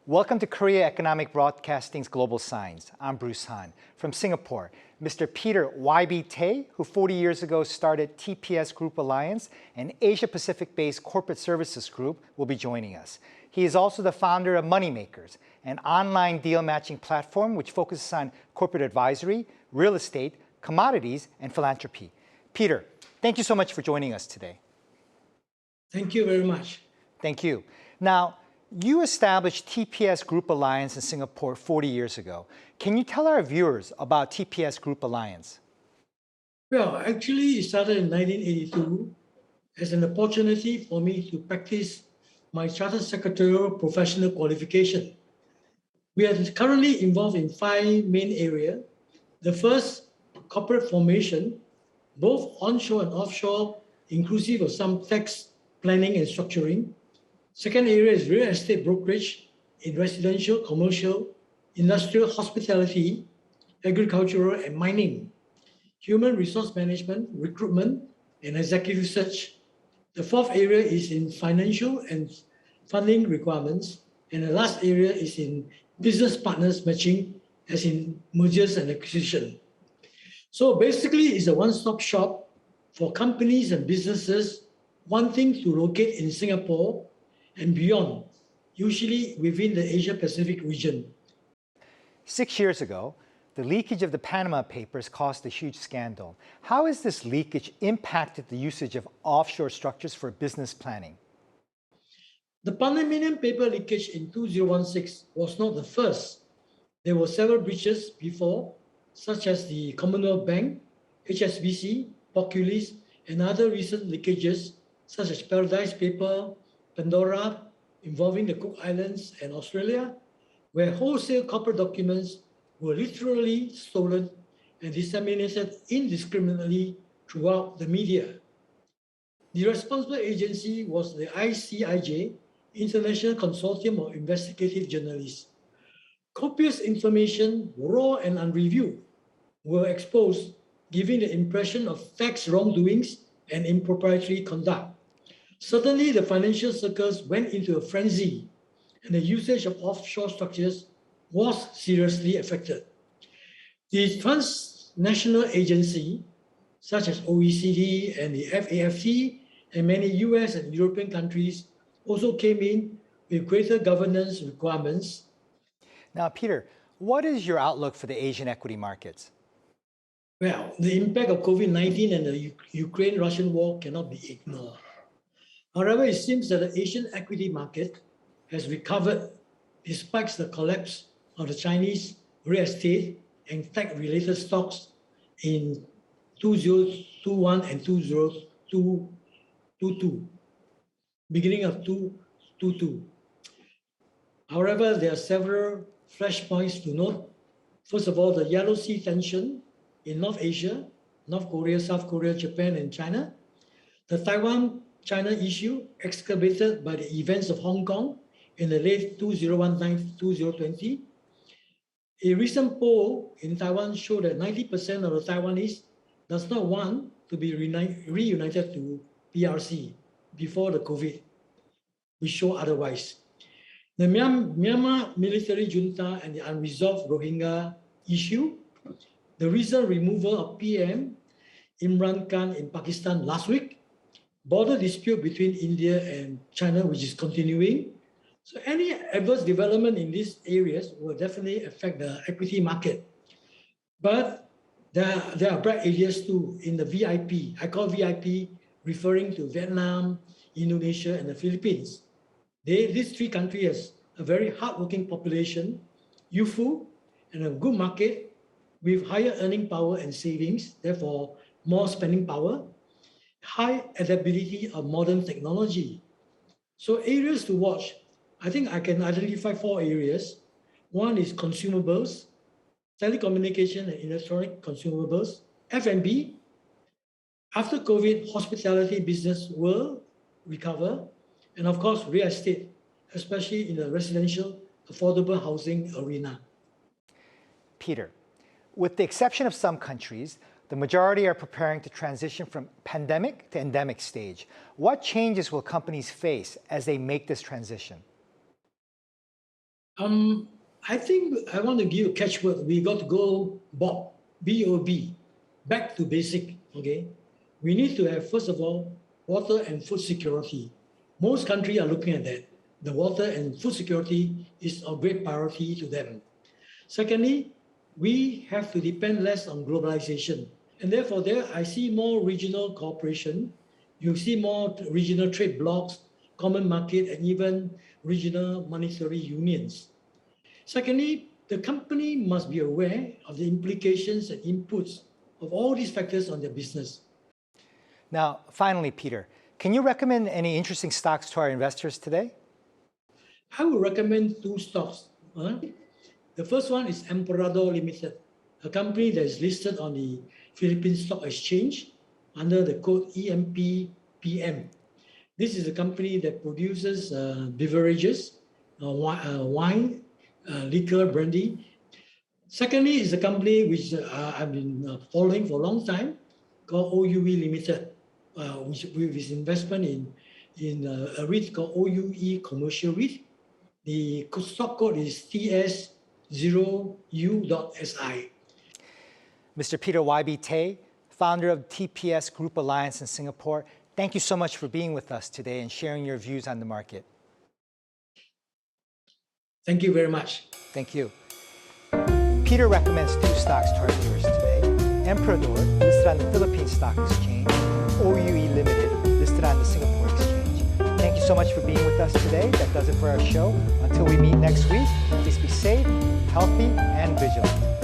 Welcome to Korea Economic Broadcasting's GlobalScience. I'm Bruce Han. From Singapore, Mr. PeterYB Tay, who 40 years ago started TPS Group Alliance, an Asia-Pacific-based corporate services group, will be joining us. He is also the founder of Moneymakers, an online deal-matching platform which focuses on corporate advisory, real estate, commodities, and philanthropy. Peter, thank you so much for joining us today. Thank you very much. Thank you. Now, you established TPS Group Alliance in Singapore 40 years ago. Can you tell our viewers about TPS Group Alliance? Well, actually, it started in 1982 as an opportunity for me to practice my chartered secretarial professional qualification. We are currently involved in 5 main areas. The first, corporate formation, both onshore and offshore, inclusive of some tax planning and structuring. Second area is real estate brokerage in residential, commercial, industrial, hospitality, agricultural, and mining. Human resource management, recruitment, and executive search. The fourth area is in financial and funding requirements. And the last area is in business partners matching, as in mergers and acquisition. So basically, it's a one-stop shop for companies and businesses wanting to locate in Singapore and beyond, usually within the Asia-Pacific region. 6 years ago, the leakage of the Panama Papers caused a huge scandal. How has this leakage impacted the usage of offshore structures for business planning? The Panama paper leakage in 2016 was not the first. There were several breaches before, such as the Commonwealth Bank, HSBC, Portuguese, and other recent leakages, such as Paradise Paper, Pandora, involving the Cook Islands and Australia, where wholesale corporate documents were literally stolen and disseminated indiscriminately throughout the media. The responsible agency was the ICIJ, International Consortium of Investigative Journalists. Copious information, raw and unreviewed, were exposed, giving the impression of tax wrongdoings and impropriety conduct. Certainly, the financial circles went into a frenzy, and the usage of offshore structures was seriously affected. The transnational agency, such as OECD and the FAFT, and many US and European countries also came in with greater governance requirements. Now, Peter, what is your outlook for the Asian equity markets? Well, the impact of COVID-19 and the Ukraine-Russian war cannot be ignored. However, it seems that the Asian equity market has recovered despite the collapse of the Chinese real estate and tech-related stocks in 2021 and 2022, beginning of 2022. However, there are several flashpoints to note. First of all, the Yellow Sea tension in North Asia, North Korea, South Korea, Japan, and China. The Taiwan-China issue exacerbated by the events of Hong Kong in the late 2019-2020. A recent poll in Taiwan showed that 90% of the Taiwanese does not want to be reunited to PRC before the COVID. We show otherwise. The Myanmar military junta and the unresolved Rohingya issue, the recent removal of PM Imran Khan in Pakistan last week, border dispute between India and China, which is continuing. So any adverse development in these areas will definitely affect the equity market. But there are bright areas too in the VIP. I call VIP referring to Vietnam, Indonesia, and the Philippines. These 3 countries have a very hardworking population, youthful, and a good market with higher earning power and savings, therefore more spending power, high adaptability of modern technology. So areas to watch, I think I can identify 4 areas. One is consumables, telecommunication and electronic consumables, F&B. After COVID, hospitality business will recover, and of course, real estate, especially in the residential affordable housing arena. Peter, with the exception of some countries, the majority are preparing to transition from pandemic to endemic stage. What changes will companies face as they make this transition? I think I want to give a catchword. We got to go Bob, B-O-B, back to basic, okay? We need to have, first of all, water and food security. Most countries are looking at that. The water and food security is of great priority to them. Secondly, we have to depend less on globalization. And therefore, there I see more regional cooperation. You see more regional trade blocs, common market, and even regional monetary unions. Secondly, the company must be aware of the implications and inputs of all these factors on their business. Now, finally, Peter, can you recommend any interesting stocks to our investors today? I would recommend two stocks. The first one is Emperador Limited, a company that is listed on the Philippine Stock Exchange under the code EMPPM. This is a company that produces beverages, wine, liquor, brandy. Secondly, is a company which I've been following for a long time, called OUE Limited, with its investment in a REIT called OUE Commercial REIT. The stock code is TS0U.SI. Mr. Peter YB Tay, founder of TPS Group Alliance in Singapore, thank you so much for being with us today and sharing your views on the market. Thank you very much. Thank you. Peter recommends two stocks to our viewers today. Emperador, listed on the Philippine Stock Exchange, OUE Limited, listed on the Singapore Exchange. Thank you so much for being with us today. That does it for our show. Until we meet next week, please be safe, healthy, and vigilant.